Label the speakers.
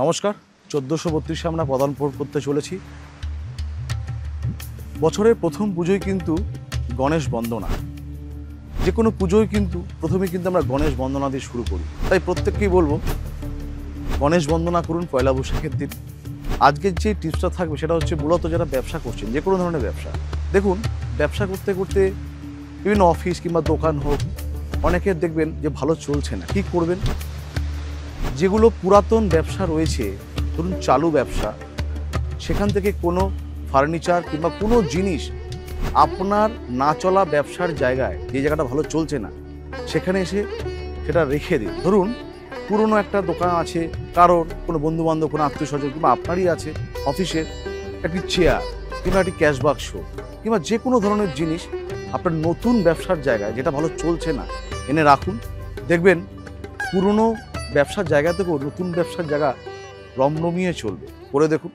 Speaker 1: নমস্কার। 1432 আমরা পদার্পণ করতে চলেছি। বছরের প্রথম পুজোই কিন্তু গণেশ বন্দনা। যে কোনো পুজোই কিন্তু প্রথমে কিন্তু আমরা গণেশ বন্দনা দিয়ে শুরু করি। তাই প্রত্যেককেই বলবো গণেশ বন্দনা করুন পয়লা বৈশাখের দিন। আজকের যে টিপসটা থাকবে সেটা হচ্ছে মূলত যারা ব্যবসা করছেন, যে কোনো ধরনের ব্যবসা। দেখুন, ব্যবসা করতে করতে বিভিন্ন অফিস কিংবা দোকান হোক, অনেকের দেখবেন যে ভালো চলছে না। কী করবেন? যেগুলো পুরাতন ব্যবসা রয়েছে, ধরুন চালু ব্যবসা, সেখান থেকে কোনো ফার্নিচার কিংবা কোনো জিনিস আপনার না চলা ব্যবসার জায়গায়, যে জায়গাটা ভালো চলছে না, সেখানে এসে সেটা রেখে দিন। ধরুন পুরনো একটা দোকান আছে, কারণ কোনো বন্ধুবান্ধব, কোনো আত্মীয় স্বজন কিংবা আপনারই আছে অফিসের একটি চেয়ার কিংবা একটি ক্যাশ বাক্স কিংবা যে কোনো ধরনের জিনিস আপনার নতুন ব্যবসার জায়গায় যেটা ভালো চলছে না এনে রাখুন। দেখবেন পুরনো ব্যবসার জায়গা থেকেও নতুন ব্যবসার জায়গা রমরমিয়ে চলবে। করে দেখুন।